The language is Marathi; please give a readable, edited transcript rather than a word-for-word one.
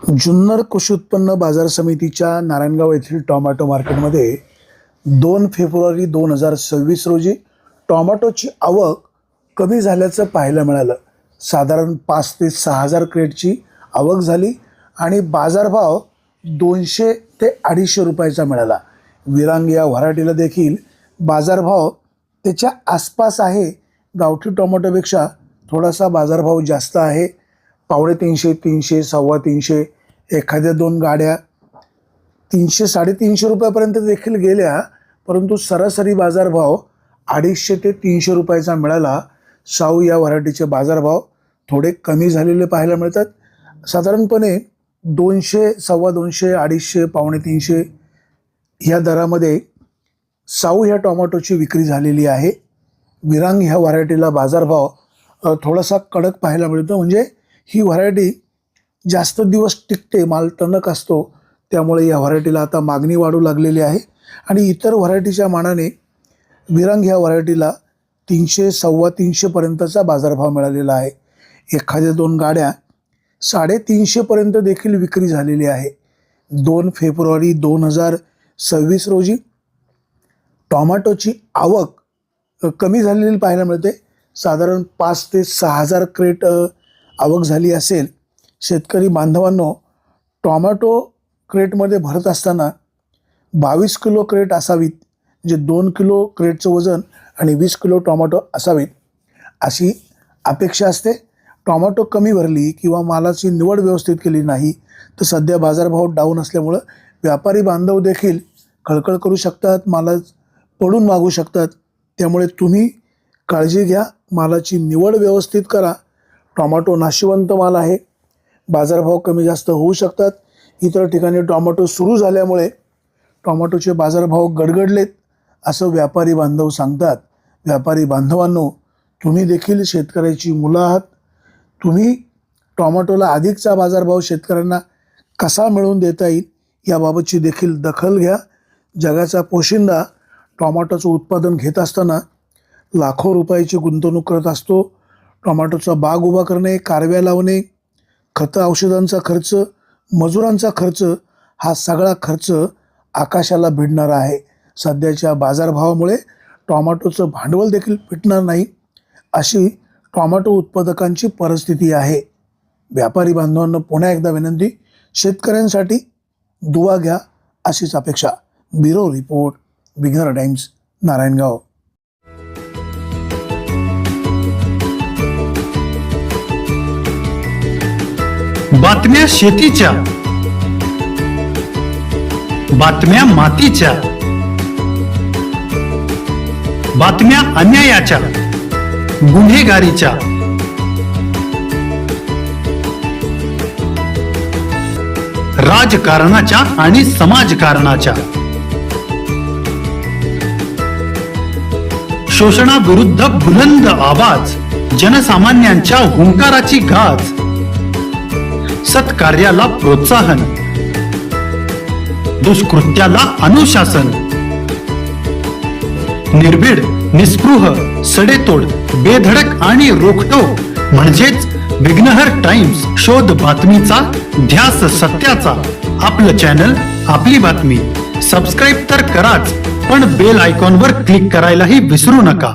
जुन्नर कृषी उत्पन्न बाजार समितीच्या नारायणगाव येथील टोमॅटो मार्केटमध्ये 2 फेब्रुवारी 2026 रोजी टोमॅटोची आवक कमी झाल्याचं पाहायला मिळालं. साधारण 5 ते 6 हजार क्रेटची आवक झाली आणि बाजारभाव 200 ते 250 रुपयाचा मिळाला. विरांग या व्हरायटीला देखील बाजारभाव त्याच्या आसपास आहे. गावठी टोमॅटोपेक्षा थोडासा बाजारभाव जास्त आहे. 350, 300, 350, एखाद्या 2 गाड्या 300, 350 रुपयापर्यंत देखील गेल्या, परंतु सरासरी बाजारभाव 250 ते 300 रुपयाचा मिळाला. शाहू या व्हरायटीचे बाजारभाव थोडे कमी झालेले पाहायला मिळतात. साधारणपणे 200, 250, 250, 350 ह्या दरामध्ये शाहू ह्या टोमॅटोची विक्री झालेली आहे. विरांग ह्या व्हरायटीला बाजारभाव थोडासा कडक पाहायला मिळतो. म्हणजे ही व्हरायटी जास्त दिवस टिकते, माल टणक असतो, त्यामुळे या व्हरायटीला आता मागणी वाढू लागलेली आहे. आणि इतर व्हरायटीच्या मानाने विरांग ह्या व्हरायटीला 300, 350 पर्यंतचा बाजारभाव मिळालेला आहे. एखाद्या 2 गाड्या 350 पर्यंत देखील विक्री झालेली आहे. 2 फेब्रुवारी 2026 रोजी टोमॅटोची आवक कमी झालेली पाहायला मिळते. साधारण 5 ते 6 हजार क्रेट आवक झाली असेल. शेतकरी बांधवांनो, टोमॅटो क्रेटमध्ये भरत असताना 22 किलो क्रेट असावीत, म्हणजे 2 किलो क्रेटचं वजन आणि 20 किलो टोमॅटो असावीत अशी अपेक्षा असते. टोमॅटो कमी भरली किंवा मालाची निवड व्यवस्थित केली नाही तर सध्या बाजारभाव डाऊन असल्यामुळं व्यापारी बांधव देखील खळखळ करू शकतात, माला पडून मागू शकतात. त्यामुळे तुम्ही काळजी घ्या, मालाची निवड व्यवस्थित करा. टोमॅटो नाशिवंत माल आहे, बाजारभाव कमी जास्त होऊ शकतात. इतर ठिकाणी टोमॅटो सुरू झाल्यामुळे टोमॅटोचे बाजारभाव गडगडलेत असं व्यापारी बांधव सांगतात. व्यापारी बांधवांनो, तुम्ही देखील शेतकऱ्याची मुलं आहात. तुम्ही टोमॅटोला अधिकचा बाजारभाव शेतकऱ्यांना कसा मिळवून देता येईल याबाबतची देखील दखल घ्या. जगाचा पोशिंदा टोमॅटोचं उत्पादन घेत असताना लाखो रुपयाची गुंतवणूक करत असतो. टोमॅटोचा बाग उभा करणे, कारव्या लावणे, खतं औषधांचा खर्च, मजुरांचा खर्च, हा सगळा खर्च आकाशाला भिडणारा आहे. सध्याच्या बाजारभावामुळे टोमॅटोचं भांडवल देखील फिटणार नाही, अशी टोमॅटो उत्पादकांची परिस्थिती आहे. व्यापारी बांधवांना पुन्हा एकदा विनंती, शेतकऱ्यांसाठी दुवा घ्या अशीच अपेक्षा. ब्युरो रिपोर्ट, बिगर टाइम्स, नारायणगाव. बातम्या शेतीच्या, बातम्या मातीच्या, बातम्या अन्यायाच्या, गुन्हेगारीच्या, राजकारणाच्या आणि समाजकारणाच्या, शोषणाविरुद्ध बुलंद आवाज, जनसामान्यांच्या हुंकाराची गाज, सत्कार्याला प्रोत्साहन, दुष्कृत्याला अनुशासन, निर्भीड, निस्पृह, सडेतोड, बेधडक आणि रोखठोक म्हणजेच विघ्नहर टाइम्स. शोध बातमीचा, ध्यास सत्याचा. आपलं चॅनल, आपली बातमी. सबस्क्राईब तर कराच, पण बेल आयकॉनवर क्लिक करायलाही विसरू नका.